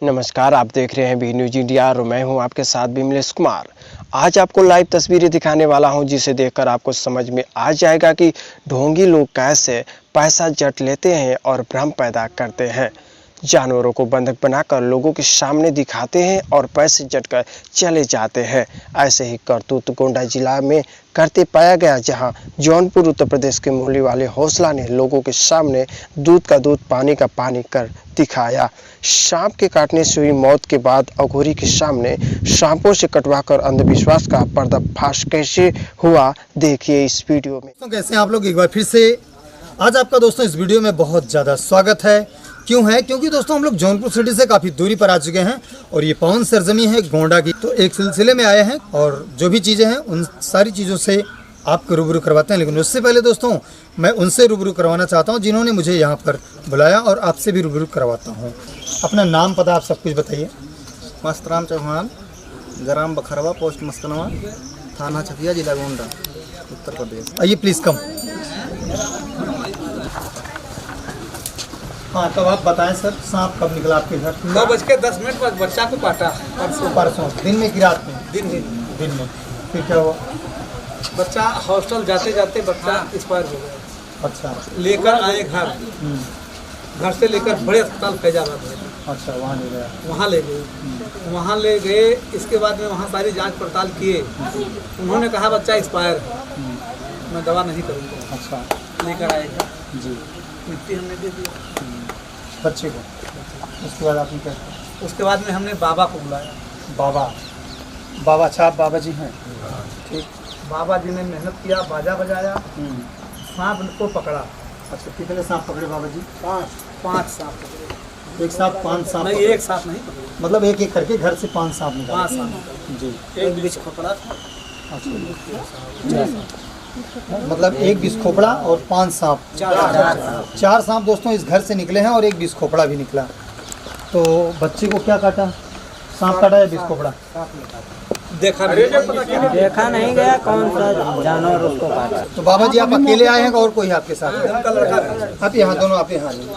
नमस्कार, आप देख रहे हैं बी न्यूज इंडिया और मैं हूं आपके साथ विमलेश कुमार। आज आपको लाइव तस्वीरें दिखाने वाला हूं जिसे देखकर आपको समझ में आ जाएगा कि ढोंगी लोग कैसे पैसा जट लेते हैं और भ्रम पैदा करते हैं। जानवरों को बंधक बनाकर लोगों के सामने दिखाते हैं और पैसे जटकर चले जाते हैं। ऐसे ही करतूत गोंडा जिला में करते पाया गया, जहां जौनपुर उत्तर प्रदेश के मोहल्ले वाले हौसला ने लोगों के सामने दूध का दूध पानी का पानी कर दिखाया। सांप के काटने से हुई मौत के बाद अघोरी के सामने सांपों से कटवाकर अंधविश्वास का पर्दाफाश कैसे हुआ, देखिए इस वीडियो में। तो कैसे हैं आप लोग, एक बार फिर से आज आपका दोस्तों इस वीडियो में बहुत ज़्यादा स्वागत है। क्यों है? क्योंकि दोस्तों हम लोग जौनपुर सिटी से काफ़ी दूरी पर आ चुके हैं और ये पावन सरजमी है गोंडा की। तो एक सिलसिले में आए हैं और जो भी चीज़ें हैं उन सारी चीज़ों से आपको रूबरू करवाते हैं। लेकिन उससे पहले दोस्तों मैं उनसे रूबरू करवाना चाहता हूं जिन्होंने मुझे यहां पर बुलाया और आपसे भी रूबरू करवाता हूं। अपना नाम पता आप सब कुछ बताइए। मस्तराम चौहान, ग्राम बखरवा, पोस्ट मस्तनवा, थाना छतिया, जिला गोंडा, उत्तर प्रदेश। आइए प्लीज़ कम। हाँ, तब आप बताएं सर, सांप कब निकला आपके घर? 9:10 पर बच्चा को काटा। परसों दिन में कि रात में? दिन में। फिर क्या हुआ? बच्चा हॉस्टल जाते जाते बच्चा एक्सपायर हो गया। अच्छा। लेकर आए घर से लेकर बड़े अस्पताल फैजाबाद में। अच्छा, वहाँ ले गया? वहाँ ले गए। इसके बाद में वहाँ सारी जांच पड़ताल किए। उन्होंने कहा बच्चा एक्सपायर है, मैं दवा नहीं करूँगा। अच्छा। लेकर आए जी, मिट्टी हमने दे दी बच्चे को। उसके बाद आपने क्या? उसके बाद में हमने बाबा को बुलाया। बाबा, अच्छा आप बाबा जी हैं? ठीक। बाबा जी ने मेहनत किया, बाजा बजाया, सांप को पकड़ा। अच्छा, कितने सांप पकड़े बाबा जी? 5 सांप पकड़े। एक साथ 5 सांप? नहीं, एक सांप नहीं पकड़े, मतलब एक एक करके घर से 5 सांप निकाले? 5 सांप जी। एक बीच खोपड़ा था। मतलब एक बीस खोपड़ा और 5 सांप? 4 सांप दोस्तों इस घर से निकले हैं और एक बीस खोपड़ा भी निकला। तो बच्चे को क्या काटा? सांप काटा या बीस खोपड़ा? देखा नहीं गया कौन सा जानवर उसको काटा। तो बाबा जी आप अकेले आए हैं और कोई है आपके साथ? आप यहाँ दोनों आप यहाँ नहीं।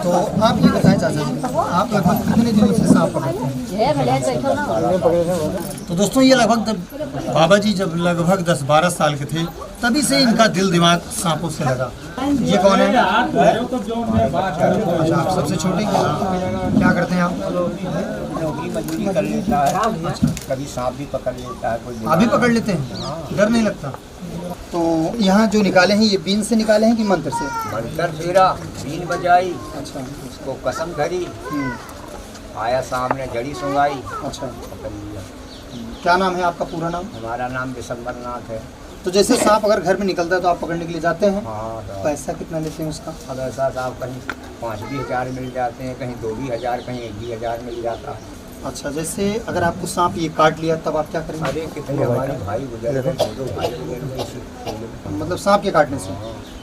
तो आप ये बताएं चाचा जी, आप लगभग कितने दिनों से सांप पकड़ते हैं? तो दोस्तों ये लगभग बाबा जी जब लगभग 10-12 साल के थे तभी से इनका दिल दिमाग सांपों से लगा। ये कौन है? अच्छा, आप सबसे छोटे? क्या करते हैं आप? नौकरी मजदूरी कर लेता है। कभी सांप भी पकड़ लेता है। कोई आप भी पकड़ लेते हैं? डर नहीं लगता? तो यहाँ जो निकाले हैं ये बीन से निकाले हैं कि मंत्र से? मंत्र फेरा, बीन बजाई। अच्छा। उसको कसम करी, आया सामने, जड़ी सुंगाई। अच्छा। पकड़ लिया। क्या नाम है आपका पूरा नाम? हमारा नाम दिसंबर नाथ है। तो जैसे सांप अगर घर में निकलता है तो आप पकड़ने के लिए जाते हैं? हाँ। पैसा कितना लेते हैं उसका? अब ऐसा साहब कहीं 5 भी हज़ार मिल जाते हैं, कहीं 2 भी हज़ार, कहीं 1 भी हज़ार मिल जाता है। अच्छा, जैसे अगर आपको सांप ये काट लिया तब आप क्या करेंगे? अरे कितने हमारे भाई गुजर गए, 2 भाई गुजर गए। मतलब सांप के काटने से?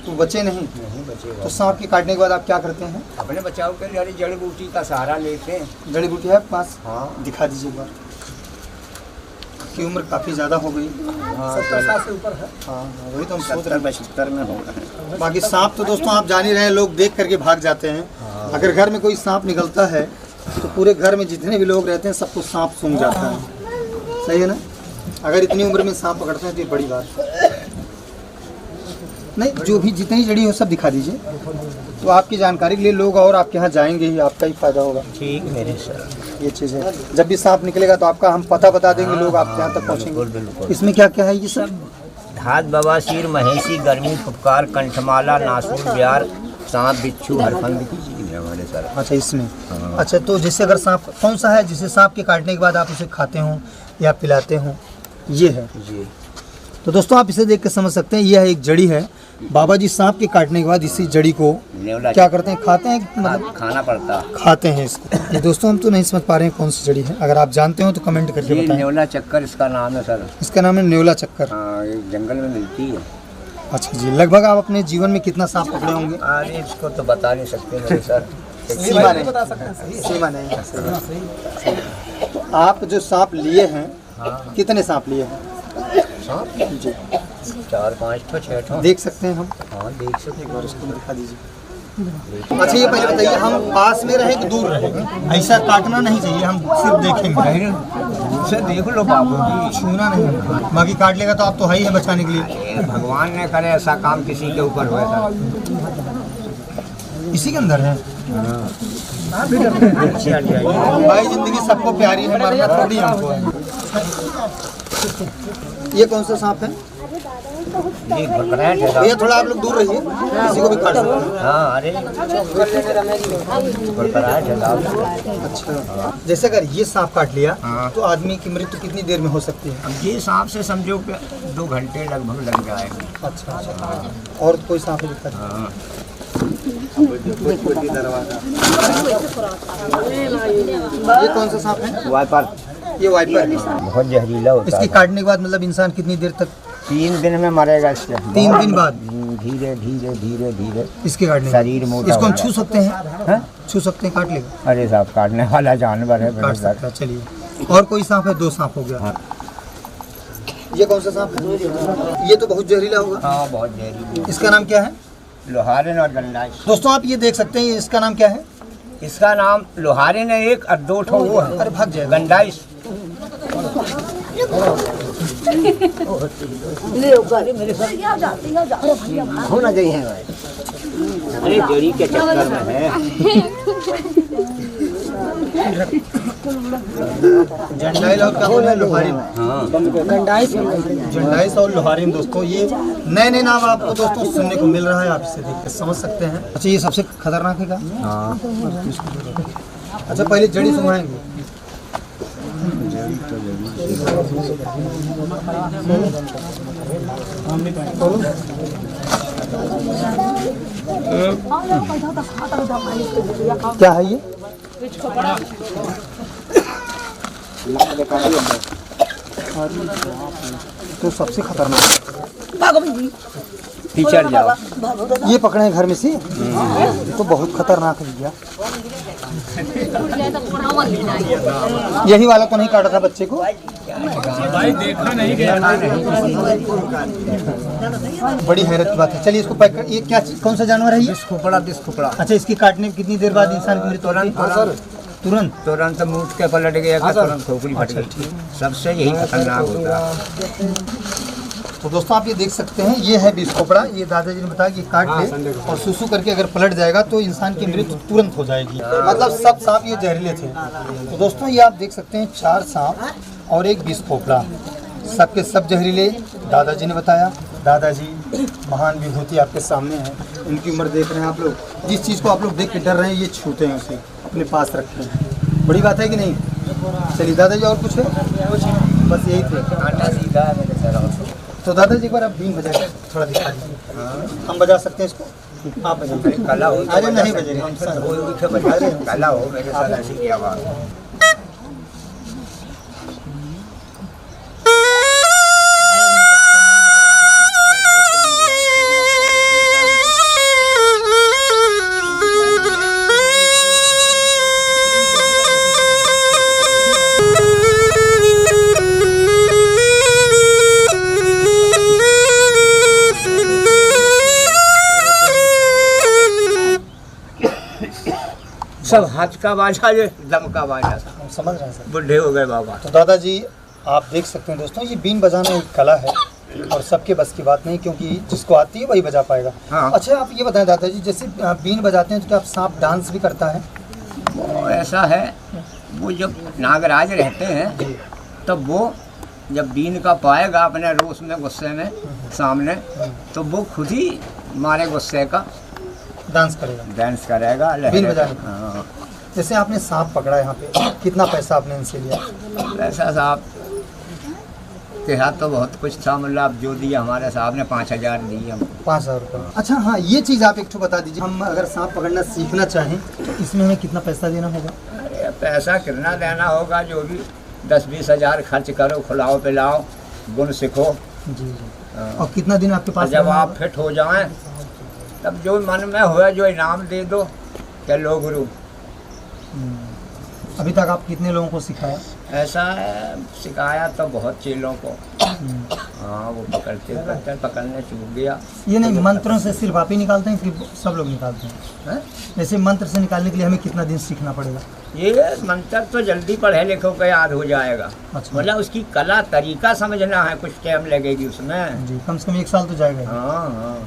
तो बचे नहीं? नहीं बचे। तो सांप के काटने के बाद आप क्या करते हैं? अपने बचाव के लिए जड़ी बूटी का सहारा लेते हैं। जड़ी बूटी है आपके पास? हाँ। दिखा दीजिए एक बार। की उम्र काफ़ी ज़्यादा हो गई। 70 साल से ऊपर है। हाँ, वही तो हम सोच रहे हैं। 75 में होगा। बाकी सांप तो दोस्तों आप जान ही रहे हैं, लोग देख करके भाग जाते हैं। अगर घर में कोई सांप निकलता है तो पूरे घर में जितने भी लोग रहते हैं सबको सांप सूंघ जाता है। सही है ना? अगर इतनी उम्र में सांप पकड़ते हैं तो ये बड़ी बात नहीं। जो भी जितनी जड़ी हो सब दिखा दीजिए। तो आपकी जानकारी के लिए लोग और आपके यहाँ जाएंगे ही, आपका ही फायदा होगा। ठीक मेरे सर, ये चीज़ है। जब भी सांप निकलेगा तो आपका हम पता बता देंगे, लोग आपके यहाँ तक पहुँचेंगे। बिल्कुल। इसमें क्या क्या है ये सब? धात, बवासीर, महेशी, गर्मी, फुफकार, कंठमाला, नासूर, ब्यार, सांप, बिच्छू, हरफंद की चीज़ है हमारे सर। अच्छा, इसमें? अच्छा, तो जैसे अगर सांप कौन सा है जिसे सांप के काटने के बाद आप उसे खाते हो या पिलाते हो? ये है जी। तो दोस्तों आप इसे देख के समझ सकते हैं, यह एक जड़ी है। बाबा जी सांप के काटने के बाद इसी जड़ी को क्या करते हैं? खाते हैं? मतलब खाना पड़ता, खाते हैं इसको। ये दोस्तों हम तो नहीं समझ पा रहे हैं कौन सी जड़ी है। अगर आप जानते हो तो कमेंट करके बताएं। न्योला चक्कर इसका नाम है सर। इसका नाम है न्योला चक्कर? हाँ, ये जंगल में मिलती है। अच्छा जी। लगभग आप अपने जीवन में कितना सांप पकड़े होंगे? अरे इसको तो बता नहीं सकते मेरे सर। सीमा नहीं बता सकते? सीमा नहीं है। तो आप जो सांप लिए हैं, कितने सांप लिए हैं? सांप जी 4-5 ठो 6 ठो देख सकते हैं हम? हाँ देख सकते एक बार उसको दिखा दीजिए। अच्छा ये पहले बताइए, हम पास में रहे कि दूर रहे? ऐसा काटना नहीं चाहिए, हम सिर्फ देखेंगे। उसे देख लो बाबू जी, छूना नहीं, बाकी काट लेगा तो आप तो है ही है बचाने के लिए। अरे भगवान ने करे ऐसा काम किसी के ऊपर हो ऐसा। इसी के अंदर है भाई, जिंदगी सबको प्यारी है, मरना थोड़ी हमको है। ये कौन सा सांप है? ये भरकराहट है भैया थोड़ा आप लोग दूर रहिए, किसी को भी काट सकते हैं। हाँ, अरे भरकराहट है साहब। अच्छा, जैसे अगर ये सांप काट लिया हाँ। तो आदमी की मृत्यु कितनी देर में हो सकती है? अब ये सांप से समझो कि 2 घंटे लगभग लग जाएंगे। अच्छा अच्छा, और कोई सांप है दिक्कत? हाँ, ये कौन सा सांप है? वाइपर ये वाइपर। बहुत जहरीला होता इसकी है। काटने के बाद मतलब इंसान कितनी देर तक? 3 दिन में मरेगा इससे। 3 दिन बाद धीरे धीरे धीरे धीरे इसके काटने? शरीर मोटा इसको हम हो छू सकते हैं? हैं? छू सकते हैं, काट लेगा? अरे साहब, काटने वाला जानवर है। काट सकता है। चलिए, और कोई सांप है? 2 सांप हो गया। हाँ। ये कौन सा सांप है? ये तो बहुत जहरीला होगा। हाँ, बहुत जहरीला। इसका नाम क्या है? लोहारिन और गंडाइस। दोस्तों आप ये देख सकते हैं, इसका नाम क्या है? इसका नाम लोहारिन है एक, और 2 ठो वो है। अरे भाग जाएगा। गंडाइस। होना चाहिए भाई। अरे जड़ी के चक्कर में है। जंडाइस और क्या बोला? लोहारिन। हाँ, जंडाइस और लोहारिन। दोस्तों ये नए नए नाम आपको दोस्तों सुनने को मिल रहा है, आप इसे देख के समझ सकते हैं। अच्छा, ये सबसे खतरनाक है क्या? हाँ। अच्छा, पहले जड़ी सुनाएंगे। क्या है ये? तो सबसे खतरनाक टीचर जाओ। ये पकड़े हैं घर में से, तो बहुत खतरनाक है भैया। यही वाला तो नहीं काटा था बच्चे को? भाई देखा नहीं गया। बड़ी हैरत की बात है। चलिए इसको पैक कर। ये क्या कौन सा जानवर है ये? खोपड़ा, दिस खोपड़ा। अच्छा, इसकी काटने में कितनी देर बाद इंसान की मृत्यु होती है? तुरंत? तुरंत मुंह के पलट गया कि तुरंत खोपड़ी फट गई। सबसे यही खतरनाक होता है। तो दोस्तों आप ये देख सकते हैं, ये है बिस्कोपड़ा। ये दादाजी ने बताया कि काट ले और सुसु करके अगर पलट जाएगा तो इंसान की मृत्यु तुरंत हो जाएगी। मतलब सब सांप ये जहरीले थे। तो दोस्तों ये आप देख सकते हैं 4 सांप और एक बिस्कोपड़ा, सबके सब जहरीले। दादाजी ने बताया। दादाजी महान विभूति आपके सामने है, उनकी उम्र देख रहे हैं आप लोग। जिस चीज़ को आप लोग देख के डर रहे हैं, ये छूते हैं, उसे अपने पास रखते हैं। बड़ी बात है कि नहीं? चलिए दादाजी, और कुछ है? बस यही थे। आटा सीधा है मेरे सर। तो दादाजी एक बार आप बीन बजा के थोड़ा दिखा दीजिए। हम बजा सकते हैं इसको? आप बजाइए। कला हो। अरे नहीं बजेगा। कला हो मेरे साथ ऐसी क्या बात है। सब हाथ का बाजा, ये दम का बाजा था। समझ रहे हैं सर। बुढ़े हो गए बाबा। तो दादाजी आप देख सकते हैं दोस्तों, ये बीन बजाना एक कला है और सबके बस की बात नहीं, क्योंकि जिसको आती है वही बजा पाएगा। हाँ। अच्छा आप ये बताएं दादाजी, जैसे बीन बजाते हैं तो क्या आप सांप डांस भी करता है? वो ऐसा है, वो जब नागराज रहते हैं तब वो जब बीन का पाएगा अपने रोष में, गुस्से में सामने, तो वो खुद ही मारे गुस्से का डांस करेगा, डांस करेगा, बीन बजाने। हाँ। जैसे आपने सांप पकड़ा यहाँ पे, कितना पैसा आपने इनसे लिया? ऐसा साहब के हाथ तो बहुत कुछ था, मतलब अब जो दिया हमारे साहब ने 5000 दिए हमको। 5000 रुपये। अच्छा हाँ, ये चीज़ आप एक ठो बता दीजिए, हम अगर सांप पकड़ना सीखना चाहें तो इसमें हमें कितना पैसा देना होगा? अरे पैसा कितना देना होगा, जो भी 10-20 हज़ार खर्च करो, खिलाओ पिलाओ, गुण सीखो। जी। और कितना दिन आपके पास? जब आप फिट हो जाएं तब जो मन में हुआ जो इनाम दे दो, क्या लो गुरु। अभी तक आप कितने लोगों को सिखाया? ऐसा सिखाया तो बहुत चेलों को। हाँ, वो पकड़ने चूक गया। ये नहीं, मंत्रों से सिर्फ आप ही निकालते हैं, फिर सब लोग निकालते हैं? जैसे मंत्र से निकालने के लिए हमें कितना दिन सीखना पड़ेगा? ये मंत्र तो जल्दी पढ़े लिखो के याद हो जाएगा। अच्छा। मतलब उसकी कला तरीका समझना है, कुछ टाइम लगेगी उसमें जी, कम से कम 1 साल तो जाएगा। हाँ हाँ।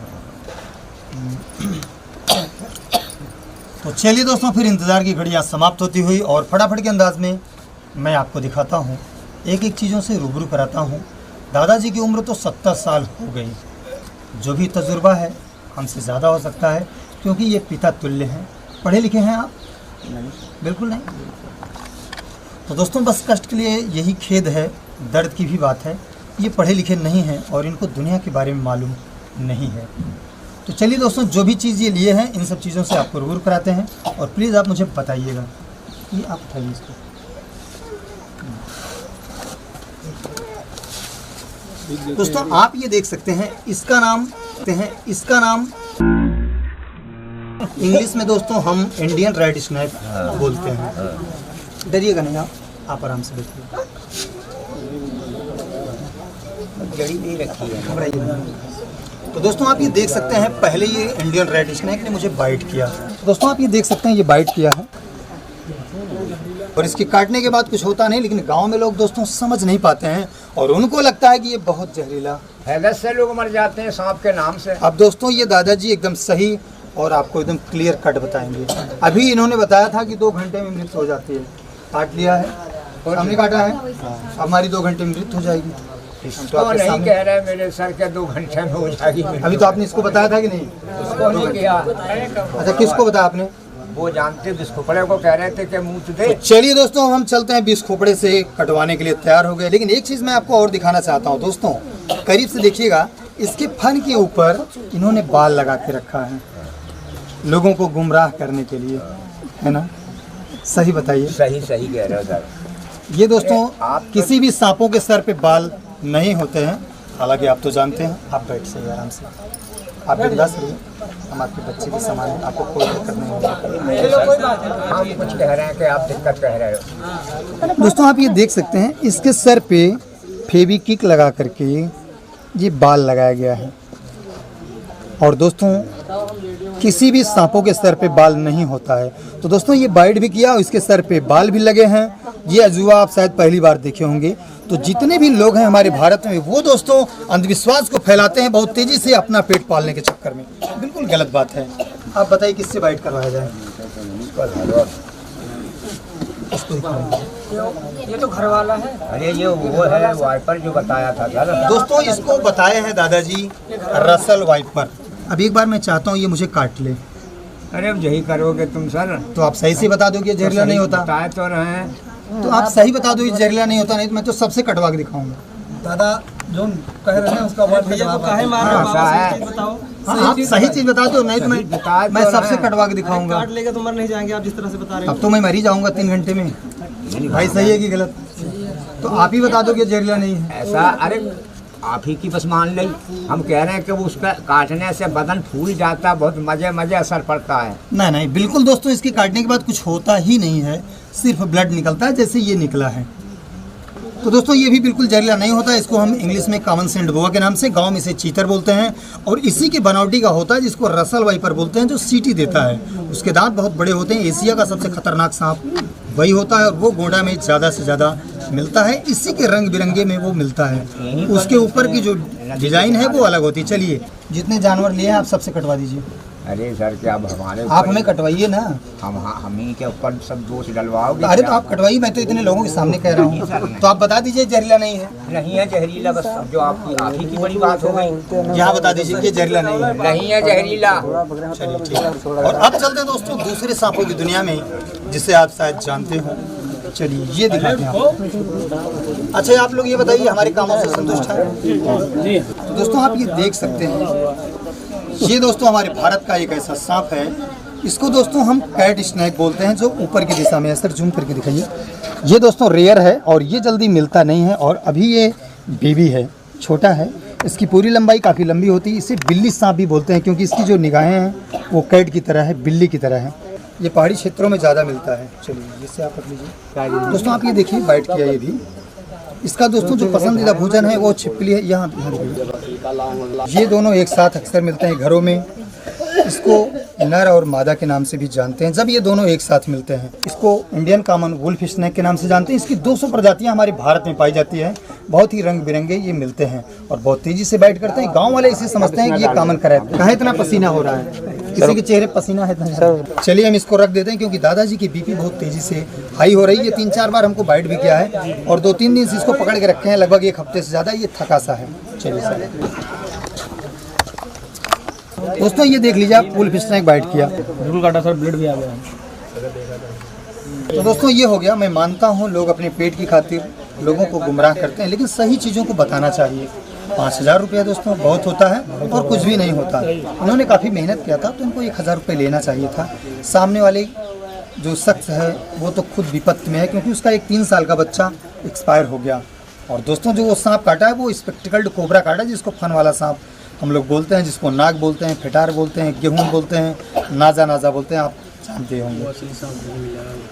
तो चलिए दोस्तों, फिर इंतज़ार की घड़ी आज समाप्त होती हुई और फटाफट के अंदाज में मैं आपको दिखाता हूँ, एक एक चीज़ों से रूबरू कराता हूँ। दादाजी की उम्र तो 70 साल हो गई। जो भी तजुर्बा है हमसे ज़्यादा हो सकता है, क्योंकि ये पिता तुल्य हैं। पढ़े लिखे हैं आप? नहीं, बिल्कुल नहीं। तो दोस्तों, बस कष्ट के लिए यही खेद है, दर्द की भी बात है। ये पढ़े लिखे नहीं हैं और इनको दुनिया के बारे में मालूम नहीं है। तो चलिए दोस्तों, जो भी चीज़ ये लिए हैं, इन सब चीज़ों से आपको रूबरू कराते हैं। और प्लीज़ आप मुझे बताइएगा, ये आप उठाइए इसको। दोस्तों, आप ये देख सकते हैं, इसका नाम इंग्लिश में दोस्तों हम इंडियन रेड स्नेक बोलते हैं। डरिएगा नहीं, आप आराम से देखिए। जड़ी नहीं रखी है, घबराइए नहीं। तो दोस्तों, आप ये देख सकते हैं, पहले ये इंडियन रेड स्नेक ने मुझे बाइट किया। तो दोस्तों, आप ये देख सकते हैं, ये बाइट किया है और इसके काटने के बाद कुछ होता नहीं, लेकिन गांव में लोग दोस्तों समझ नहीं पाते हैं और उनको लगता है कि ये बहुत जहरीला। हैदत से लोग मर जाते हैं सांप के नाम से। अब दोस्तों, ये दादाजी एकदम सही और आपको एकदम क्लियर कट बताएंगे। अभी इन्होंने बताया था कि 2 घंटे में मृत्यु हो जाती है। काट लिया है, हमने काटा है, हमारी 2 घंटे में मृत्यु हो जाएगी। तो नहीं कह रहे मेरे सर के 2 घंटे में हो जाएगी। अभी तो आपने इसको बताया था कि नहीं? उसको नहीं किया। अच्छा, किसको बताया आपने? वो जानते बिस्कुपड़े को कह रहे थे कि मुँह दे। तो चलिए दोस्तों, हम चलते हैं, बीस खोपड़े से कटवाने के लिए तैयार हो गए। लेकिन एक चीज़ मैं आपको और दिखाना चाहता हूँ दोस्तों, करीब से देखिएगा। इसके फन के ऊपर इन्होंने बाल लगा के रखा है, लोगों को गुमराह करने के लिए, है ना? सही बताइए। सही कह रहे हो सर। ये दोस्तों, आप किसी भी सांपों के सर पे बाल नहीं होते हैं, हालांकि आप तो जानते हैं। आप बैठ से आराम से, आप बिंदास रहिए, हम आपके बच्चे के समान हैं, आपको कोई दिक्कत नहीं होगी। हम कुछ कह रहे हैं कि आप दिक्कत कह रहे हो। दोस्तों, आप ये देख सकते हैं, इसके सर पे फेविक्विक लगा करके ये बाल लगाया गया है। और दोस्तों, किसी भी सांपों के सर पे बाल नहीं होता है। तो दोस्तों, ये बाइट भी किया और इसके सर पे बाल भी लगे हैं। ये अजूबा आप शायद पहली बार देखे होंगे। तो जितने भी लोग हैं हमारे भारत में, वो दोस्तों अंधविश्वास को फैलाते हैं बहुत तेजी से अपना पेट पालने के चक्कर में। बिल्कुल गलत बात है। आप बताइए, किससे बाइट करवाया जाए? इसको ये तो घर वाला है। अरे ये वो है वाइपर जो बताया था सर। दोस्तों, इसको बताए हैं दादाजी रसल वाइपर। अब एक बार मैं चाहता हूँ ये मुझे काट ले। अरे अब यही करोगे तुम सर? तो आप सही से बता दो कि जहरीला नहीं होता। बताए तो रहे हैं। तो आप सही बता दो ये जहरीला नहीं होता, नहीं तो मैं तो सबसे कटवा के दिखाऊंगा। दादा जो कह रहे हैं उसका बात भैया को काहे मार रहे हो? ऐसा है। सही बताओ। हाँ, आप सही चीज बता दो, नहीं तो मैं सबसे कटवा के दिखाऊंगा। काट लेगा तो मर नहीं जाएंगे आप जिस तरह से बता रहे हो। अब तो मैं मर ही जाऊंगा 3 घंटे में। भाई सही है कि गलत? तो आप ही बता दो कि जहरीला नहीं है। ऐसा अरे आप ही की बस मान ली। हम कह रहे हैं कि वो उसका काटने से बदन फूल जाता, बहुत मजे असर पड़ता है। नहीं नहीं, बिल्कुल दोस्तों, इसके काटने के बाद कुछ होता ही नहीं है, सिर्फ ब्लड निकलता है जैसे ये निकला है। तो दोस्तों, ये भी बिल्कुल जहरीला नहीं होता। इसको हम इंग्लिश में कॉमन सेंड बोआ के नाम से, गांव में इसे चीतर बोलते हैं। और इसी के बनावटी का होता है, जिसको रसल वाइपर बोलते हैं, जो सीटी देता है। उसके दांत बहुत बड़े होते हैं। एशिया का सबसे खतरनाक सांप वही होता है और वो गोंडा में ज़्यादा से ज़्यादा मिलता है। इसी के रंग बिरंगे में वो मिलता है। उसके ऊपर की जो डिजाइन है वो अलग होती है। चलिए, जितने जानवर लिए हैं आप सबसे कटवा दीजिए। अरे सर क्या अब हमारे आप हमें कटवाइए ना। हम ही के ऊपर सब दोष डलवाओगे? अरे तो आप कटवाइए, मैं तो इतने लोगों के सामने कह रहा हूँ। तो आप बता दीजिए जहरीला नहीं है। नहीं है जहरीला, बस जो आप ही की बड़ी बात हो गई। यहाँ बता दीजिए कि जहरीला नहीं है। नहीं है जहरीला। चलिए ठीक है। और अब चलते हैं दोस्तों दूसरे सांपों की दुनिया में, जिसे आप शायद जानते हो। चलिए ये दिखाते हैं आपको। अच्छा, आप लोग ये बताइए, हमारे कामों से संतुष्ट हैं? तो दोस्तों, आप ये देख सकते हैं, ये दोस्तों हमारे भारत का एक ऐसा सांप है। इसको दोस्तों हम कैट स्नेक बोलते हैं, जो ऊपर की दिशा में है। सर जूम करके दिखाइए। ये दोस्तों रेयर है और ये जल्दी मिलता नहीं है। और अभी ये बेबी है, छोटा है। इसकी पूरी लंबाई काफ़ी लंबी होती है। इसे बिल्ली सांप भी बोलते हैं, क्योंकि इसकी जो निगाहें हैं वो कैट की तरह है, बिल्ली की तरह है। ये पहाड़ी क्षेत्रों में ज़्यादा मिलता है। चलिए इससे आप रख लीजिए। दोस्तों आप ये देखिए बाइट किया ये भी। इसका दोस्तों जो पसंदीदा भोजन है वो छिपकली है। यहाँ ये दोनों एक साथ अक्सर मिलते हैं घरों में। इसको नर और मादा के नाम से भी जानते हैं। जब ये दोनों एक साथ मिलते हैं इसको इंडियन कॉमन वुल्फ स्नेक के नाम से जानते हैं। इसकी 200 प्रजातियां हमारे भारत में पाई जाती है। बहुत ही रंग बिरंगे ये मिलते हैं और बहुत तेजी से बाइट करते हैं। गांव वाले इसे समझते हैं कि ये कॉमन कराए। कहाँ इतना पसीना हो रहा है, किसी के चेहरे पसीना है इतना। चलिए हम इसको रख देते हैं क्योंकि दादाजी की बीपी बहुत तेजी से हाई हो रही है। 3-4 बार हमको बाइट भी किया है और 2-3 दिन से इसको पकड़ के रखे हैं, लगभग 1 हफ्ते से ज़्यादा। ये थका सा है। चलिए सर दोस्तों ये देख लीजिए आप वुल्फ स्नेक बाइट किया, बिल्कुल काटा सर, ब्लड भी आ गया। तो दोस्तों ये हो गया। मैं मानता हूँ लोग अपने पेट की खातिर लोगों को गुमराह करते हैं, लेकिन सही चीज़ों को बताना चाहिए। 5000 रुपया दोस्तों बहुत होता है और कुछ भी नहीं होता। उन्होंने काफ़ी मेहनत किया था तो उनको 1000 रुपये लेना चाहिए था। सामने वाले जो शख्स है वो तो खुद विपत्ति में है क्योंकि उसका एक 3 साल का बच्चा एक्सपायर हो गया। और दोस्तों जो वो सांप काटा है वो स्पेक्टिकल्ड कोबरा काटा, जिसको फन वाला सांप हम लोग बोलते हैं, जिसको नाग बोलते हैं, फिटार बोलते हैं, गेहूँ बोलते हैं, नाजा बोलते हैं, आप जानते होंगे।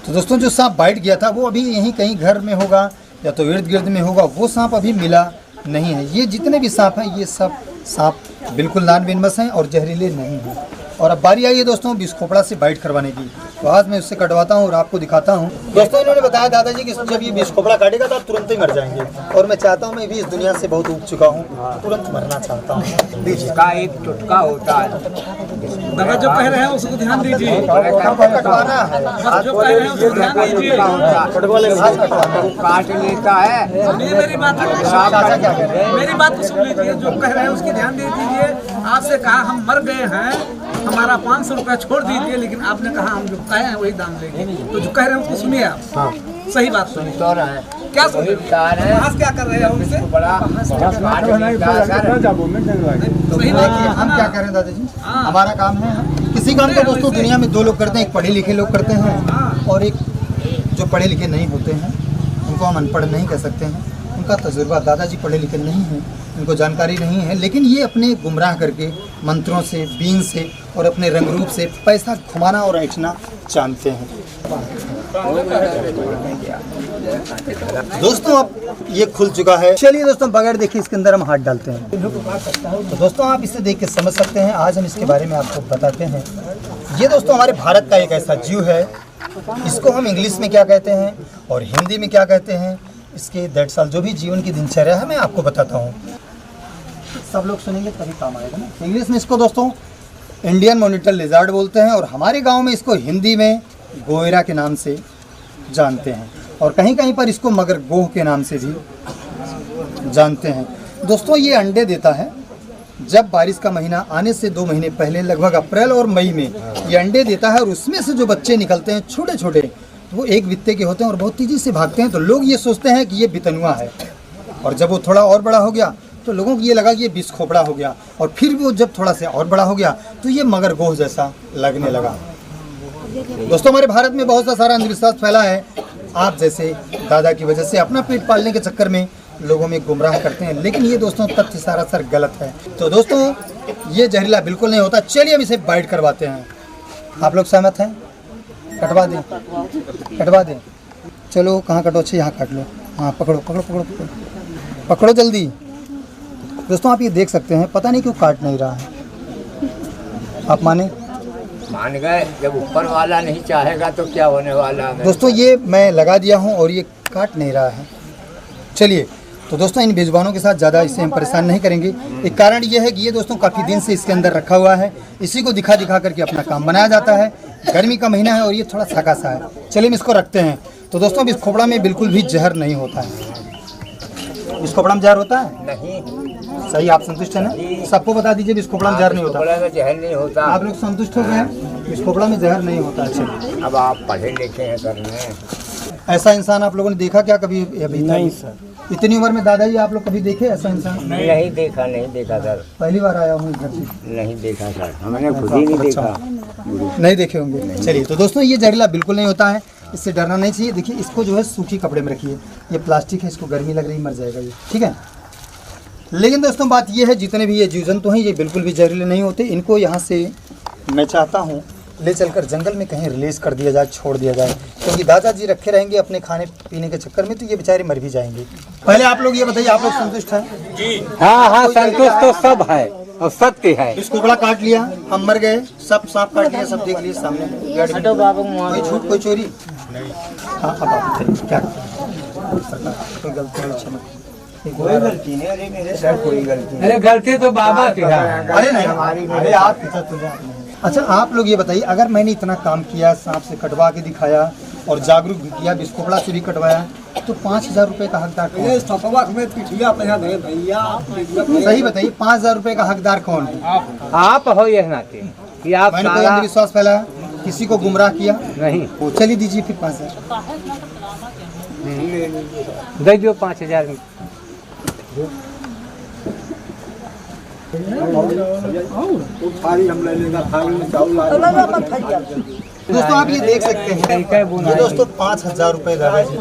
तो दोस्तों जो सांप बाइट गया था वो अभी यहीं कहीं घर में होगा या तो इर्द गिर्द में होगा। वो सांप अभी मिला नहीं है। ये जितने भी सांप हैं ये सब सांप बिल्कुल नॉन वेनमस हैं और जहरीले नहीं हैं। और अब बारी आई है दोस्तों विष खोपड़ा से बाइट करवाने की। तो आज मैं उससे कटवाता हूँ और आपको दिखाता हूँ। दोस्तों इन्होंने बताया दादाजी कि जब ये विष खोपड़ा काटेगा तो आप तुरंत ही मर जाएंगे। और मैं चाहता हूँ, मैं भी इस दुनिया से बहुत उब चुका हूँ, तुरंत मरना चाहता हूँ। इसका एक टुटका होता है। दादा जो कह रहे हैं उसको ध्यान दीजिए। कटवाना है, जो कह रहे हैं उसको ध्यान दीजिए। काट लेता है। सुनिए मेरी बात, मेरी बात तो सुन लीजिए। जो कह रहे हैं उसकी ध्यान दे दीजिए। आपसे कहा हम मर गए हैं, हमारा 500 रुपया छोड़ दीजिए, लेकिन आपने कहा हम जो कहे हैं वही दाम लेंगे। तो जो कह रहे हैं उसको सुनिए आप। सही बात सुनिए। तो रहा है क्या सुन रहे हैं? आज क्या कर रहे हैं उनसे? बड़ा सही बात है। हम क्या करें दादाजी, हमारा काम है। किसी काम को दोस्तों दुनिया में 2 लोग करते हैं, एक पढ़े लिखे लोग करते हैं और एक जो पढ़े लिखे नहीं होते हैं। उनको हम अनपढ़ नहीं कह सकते हैं। उनका तजुर्बा, दादाजी पढ़े लिखे नहीं हैं, उनको जानकारी नहीं है, लेकिन ये अपने गुमराह करके मंत्रों से, बीन से और अपने रंग रूप से पैसा घुमाना और ऐंठना जानते हैं। दोस्तों अब ये खुल चुका है। चलिए दोस्तों बगैर देखे इसके अंदर हम हाथ डालते हैं। तो दोस्तों आप इसे देख के समझ सकते हैं। आज हम इसके बारे में आपको बताते हैं। ये दोस्तों हमारे भारत का एक ऐसा जीव है, इसको हम इंग्लिश में क्या कहते हैं और हिंदी में क्या कहते हैं, इसके 1.5 साल जो भी जीवन की दिनचर्या है मैं आपको बताता हूँ। सब लोग सुनेंगे तभी काम आएगा ना। इंग्लिश में इसको दोस्तों इंडियन मॉनिटर लिजार्ड बोलते हैं और हमारे गांव में इसको हिंदी में गोयरा के नाम से जानते हैं और कहीं कहीं पर इसको मगर गोह के नाम से भी जानते हैं। दोस्तों ये अंडे देता है जब बारिश का महीना आने से 2 महीने पहले, लगभग अप्रैल और मई में ये अंडे देता है और उसमें से जो बच्चे निकलते हैं छोटे छोटे, तो वो 1 बित्ते के होते हैं और बहुत तेज़ी से भागते हैं। तो लोग ये सोचते हैं कि ये बितनुआ है और जब वो थोड़ा और बड़ा हो गया तो लोगों को ये लगा कि ये विष खोपड़ा हो गया और फिर वो जब थोड़ा सा और बड़ा हो गया तो ये मगर गोह जैसा लगने लगा। दोस्तों हमारे भारत में बहुत सा सारा अंधविश्वास फैला है। आप जैसे दादा की वजह से अपना पेट पालने के चक्कर में लोगों में गुमराह करते हैं, लेकिन ये दोस्तों तथ्य सारा सर गलत है। तो दोस्तों ये जहरीला बिल्कुल नहीं होता। चलिए हम इसे बाइट करवाते हैं। आप लोग सहमत हैं? कटवा दें, कटवा दें। चलो कहाँ कटो? अच्छा यहाँ काट लो। हाँ पकड़ो पकड़ो पकड़ो पकड़ो पकड़ो जल्दी। दोस्तों आप ये देख सकते हैं, पता नहीं क्यों काट नहीं रहा है। आप माने? मान गए, जब ऊपर वाला नहीं चाहेगा तो क्या होने वाला है। दोस्तों ये मैं लगा दिया हूँ और ये काट नहीं रहा है। चलिए तो दोस्तों इन बेजुबानों के साथ ज़्यादा इसे हम परेशान नहीं करेंगे। एक कारण ये है कि ये दोस्तों काफ़ी दिन से इसके अंदर रखा हुआ है। इसी को दिखा दिखा करके अपना काम बनाया जाता है। गर्मी का महीना है और ये थोड़ा थका सा है। चलिए हम इसको रखते हैं। तो दोस्तों इस खोपड़ा में बिल्कुल भी जहर नहीं होता है। इस खोपड़ा में जहर होता है? नहीं। सही, आप संतुष्ट हैं ना? सबको बता दीजिए इस खोपड़ा में जहर नहीं होता। जहर नहीं होता। आप लोग संतुष्ट हो गए? इस खोपड़ा में जहर नहीं होता। अच्छा अब आप पढ़े लिखे हैं सर में। ऐसा इंसान आप लोगों ने देखा क्या कभी? अभी नहीं सर। इतनी उम्र में दादाजी आप लोग कभी देखे ऐसा इंसान? नहीं देखा, नहीं देखा सर। पहली बार आया हूँ घर से। नहीं देखा सर, हमने खुद ही नहीं देखा। नहीं देखे होंगे। चलिए तो दोस्तों ये जहरीला बिल्कुल नहीं होता है, इससे डरना नहीं चाहिए। देखिए इसको जो है सूखी कपड़े में रखिए। ये प्लास्टिक है, इसको गर्मी लग रही, मर जाएगा ये, ठीक है। लेकिन दोस्तों बात ये है जितने भी ये जीव जंतु हैं ये बिल्कुल भी जहरीले नहीं होते। इनको यहाँ से मैं चाहता हूँ ले चलकर जंगल में कहीं रिलीज कर दिया जाए, छोड़ दिया जाए, क्योंकि दादाजी रखे रहेंगे अपने खाने पीने के चक्कर में तो ये बेचारे मर भी जाएंगे। पहले आप लोग ये बताइए, आप लोग संतुष्ट हैं? जी हाँ हाँ, संतुष्ट तो सब है और सत्य है। इसको बड़ा काट लिया, हम मर गए, सब सांप काट लिया, सब देख लिए सामने, कोई झूठ कोई चोरी। हाँ अब आप बताइए क्या कोई गलती है? क्षमा कोई गलती नहीं, अरे मेरे सर कोई गलती नहीं। अरे गलती तो बाबा की है। अरे नहीं, अरे आप अच्छा आप लोग ये बताइए, अगर मैंने इतना काम किया, सांप से कटवा के दिखाया और जागरूक भी किया, बिस्कोपड़ा से भी कटवाया, तो 5,000 रुपए का हकदार कौन है? सही बताइए, 5,000 रुपए का हकदार कौन है? आप हो यह नाते कि आप मैंने कोई अंधविश्वास फैलाया, किसी को गुमराह किया नहीं। चलिए दीजिए फिर 5,000 दे दो 5,000। दोस्तों आप ये देख सकते हैं, ये दोस्तों 5,000 रुपए दादाजी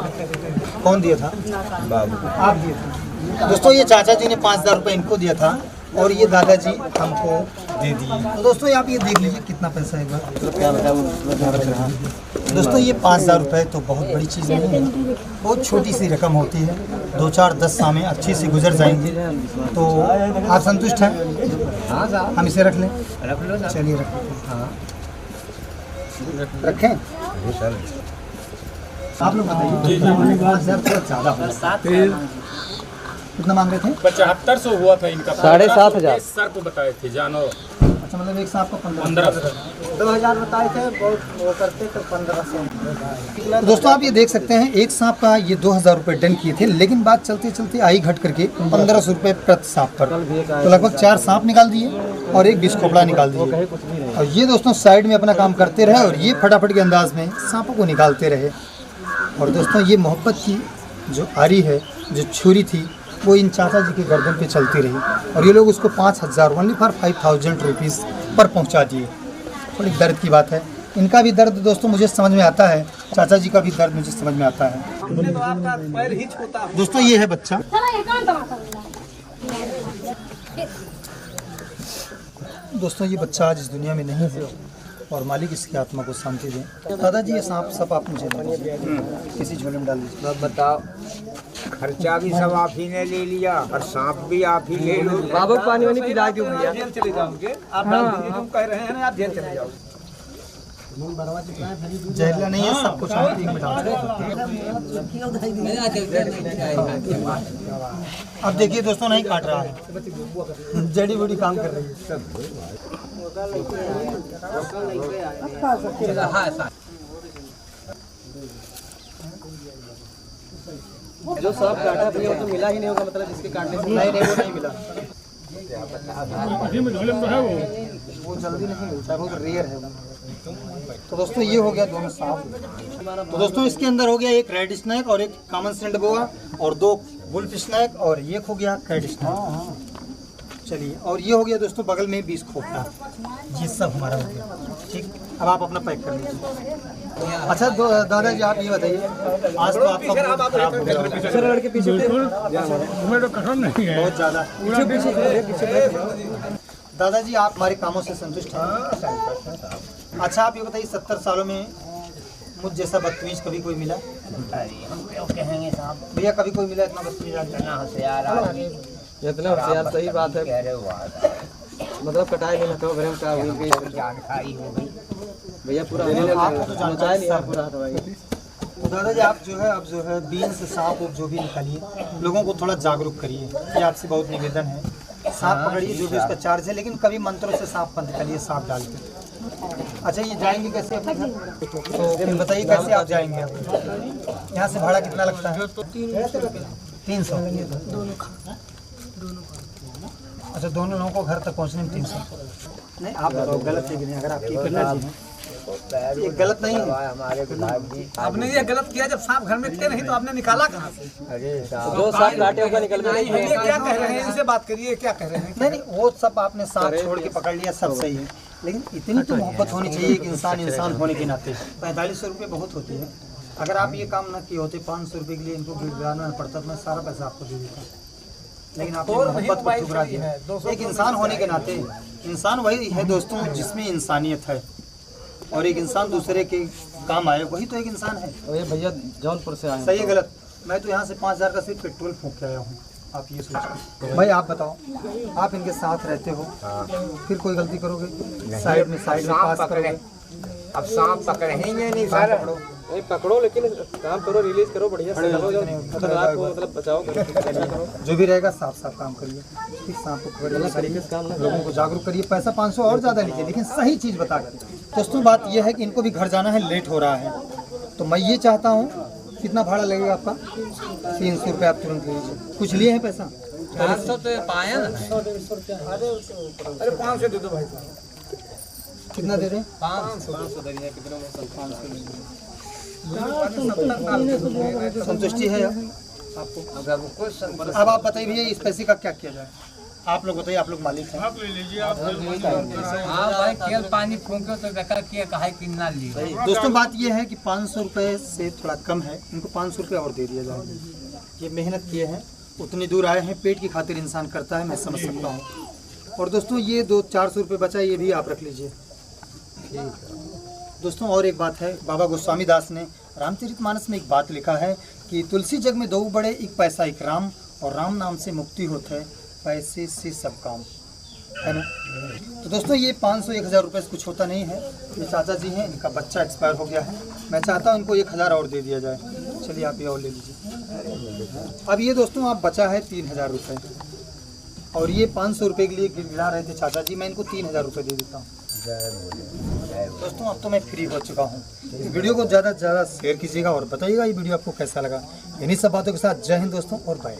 कौन दिया था? आप दिए थे। दोस्तों ये चाचा जी ने 5,000 रुपए इनको दिया था और ये दादाजी हमको दे दिए। तो दोस्तों आप ये देख लीजिए कितना पैसा है। दोस्तों ये 5,000 रुपए तो बहुत बड़ी चीज़ नहीं है, बहुत छोटी सी रकम होती है। 2 4 10 सामें अच्छी से गुजर जाएंगे। तो आप संतुष्ट हैं? हम इसे रख लें? रख लो ना। चलिए रख लेते हैं। रखें? आप लोग बताइए, 5,000 थोड़ा ज़्यादा हो। कितना मांग रहे थे? 7500 हुआ था इनका। 7,500 सर को बताए थे जानो। अच्छा मतलब एक सांप का 1500 2000 बताए थे, बहुत वो करते तो 1500। तो दोस्तों आप ये देख सकते हैं, एक सांप का ये 2,000 रुपये डन किए थे, लेकिन बात चलते चलते आई घट करके 1,500 रुपये प्रति सांप पर। तो लगभग 4 सांप निकाल दिए और एक बिस्कोपड़ा निकाल दिए। और ये दोस्तों साइड में अपना काम करते रहे और ये फटाफट के अंदाज में सांपों को निकालते रहे। और दोस्तों ये मोहब्बत की जो आरी है, जो छुरी थी, वो इन चाचा जी के गर्दन पे चलती रही और ये लोग उसको 5,000 ओनली फॉर 5,000 रुपीज़ पर पहुंचा दिए। थोड़ी दर्द की बात है। इनका भी दर्द दोस्तों मुझे समझ में आता है, चाचा जी का भी दर्द मुझे समझ में आता है। तो आपका पैर ही छूता है। दोस्तों ये है बच्चा। दोस्तों ये बच्चा आज इस दुनिया में नहीं है और मालिक इसकी आत्मा को शांति दें। दादाजी ये सांप सब आप मुझे किसी झोले में डाल दीजिए। बताओ, खर्चा भी सब आप ही ने ले लिया और सांप भी आप ही ले लो। बाबू पानी वानी पिला दो भैया। जेल चले जाओगे आप, डाल दीजिए जो कह रहे हैं ना, आप जेल चले जाओगे। जहरीला नहीं है, सब कुछ हम एक में डाल दें। अब देखिए दोस्तों नहीं काट रहा है, जड़ी बूटी काम कर रही है। जो सांप काटा भैया वो तो मिला ही नहीं होगा, मतलब जिसके काटने से नहीं वो नहीं मिला, वो वो जल्दी नहीं मिलता, बहुत रेयर है वो। तो दोस्तों ये हो गया दोनों सांप। तो दोस्तों इसके अंदर हो गया एक रेड स्नैक और एक कॉमन सेंड बोआ और 2 वुल्फ स्नैक और ये हो गया कैट स्नैक। चलिए, और ये हो गया दोस्तों बगल में 20 खोपड़ा। ये सब हमारा हो गया। ठीक, अब आप अपना पैक कर लीजिए। अच्छा दादाजी आप ये बताइए, आज तो आपका बहुत खराब हो गया बहुत ज़्यादा। दादाजी आप हमारे कामों से संतुष्ट हैं? अच्छा आप ये बताइए, 70 सालों में मुझ जैसा बदतमीज कभी कोई मिला? हम क्यों कहेंगे साहब, भैया कभी कोई मिला इतना बदतमीज आदमी? इतना होशियार आदमी। इतना होशियार, सही बात है। कह रहे हो आप, मतलब कटाई नहीं लगता भरम का हुई गई जानकारी हो गई। भैया पूरा आपको तो जानकारी नहीं है पूरा दवाई। तो दादाजी आप जो है, अब जो है बीन से सांप जो भी निकालिए, लोगों को थोड़ा जागरूक करिए, ये आपसे बहुत निवेदन है। सांप पकड़िए, जो भी उसका चार्ज है, लेकिन कभी मंत्रों से सांप बंद करिए, सांप डाल के। अच्छा ये जाएंगे कैसे अपने घर? तो फिर बताइए कैसे आप जाएंगे? यहाँ से भाड़ा कितना लगता है? 300। अच्छा दोनों लोगों को घर तक पहुँचने में 300? नहीं आप बताओ गलत है कि नहीं? अगर आपकी पिताजी हैं ये गलत नहीं है। हमारे गुलाबी आपने ये गलत किया, जब सांप घर में थे नहीं तो आपने निकाला कहाँ से? अरे जो सांप काटे होगा निकल में नहीं ये है। क्या कह रहे हैं, इनसे बात करिए, क्या कह रहे हैं? नहीं नहीं वो सब आपने सांप छोड़ के पकड़ लिया, सब सही है, लेकिन इतनी तो मोहब्बत होनी चाहिए कि इंसान होने के नाते। 4500 रुपये बहुत होती है। अगर आप ये काम न किए होते, 500 रुपये के लिए इनको गिराना पड़ता, तो मैं सारा पैसा आपको दे देता, लेकिन आपने मोहब्बत को ठुकरा दिया। एक इंसान होने के नाते, इंसान वही है दोस्तों जिसमें इंसानियत है। और एक इंसान दूसरे के काम आए, वही तो एक इंसान है। ये भैया जौनपुर से आए सही है गलत? मैं तो यहाँ से 5,000 का सिर्फ पेट्रोल फूंक के आया हूँ, आप ये सोचिए। भाई आप बताओ, आप इनके साथ रहते हो, फिर कोई गलती करोगे? साइड में पास करोगे? अब सांप पकड़ेंगे नहीं सर। नहीं पकड़ो, लेकिन काम करो, रिलीज करो, बढ़िया से करो, मतलब बचाओ करो। जो भी रहेगा साफ साफ काम करिए, ठीक? सांप को पकड़िए, लोगों को जागरूक करिए। पैसा 500 और ज़्यादा लीजिए, लेकिन सही चीज़ बता कर। दोस्तों बात यह है कि इनको भी घर जाना है, लेट हो रहा है, तो मैं ये चाहता हूँ, कितना भाड़ा लगेगा आपका? 300 रुपये आप तुरंत लीजिए। कुछ लिए हैं पैसा? 400 तो पाया ना। अरे 500 दे दो भाई। कितना दे रहे हैं? 500। संतुष्टि है आपको? अब आप बताइए भैया, इस पैसे का क्या किया जाए? आप लोग बताइए, आप लोग मालिक हैं। हाँ भाई, केवल पानी फूंको तो बेकार किया, काहे कितना लिए। दोस्तों बात ये है कि 500 रुपये से थोड़ा कम है, इनको 500 रुपये और दे दिया जाए। ये मेहनत किए हैं, उतनी दूर आए हैं, पेट की खातिर इंसान करता है, मैं समझ सकता हूँ। और दोस्तों ये 400 रुपये बचा, ये भी आप रख लीजिए। दोस्तों और एक बात है, बाबा गोस्वामी दास ने रामचरितमानस में एक बात लिखा है कि तुलसी जग में दो बड़े, एक पैसा एक राम, और राम नाम से मुक्ति होता है, पैसे से सब काम, है ना? तो दोस्तों ये 500-1000 रुपये से कुछ होता नहीं है। ये चाचा जी हैं, इनका बच्चा एक्सपायर हो गया है, मैं चाहता हूँ इनको 1000 और दे दिया जाए। चलिए आप ये और ले लीजिए। अब ये दोस्तों आप बचा है 3000 रुपये, और ये 500 रुपये के लिए गिरा रहे थे चाचा जी, मैं इनको 3000 रुपये दे देता हूँ। दोस्तों अब तो मैं फ्री हो चुका हूँ। वीडियो को ज़्यादा से ज़्यादा शेयर कीजिएगा और बताइएगा ये वीडियो आपको कैसा लगा। इन्हीं सब बातों के साथ जय हिंद दोस्तों, और बाय।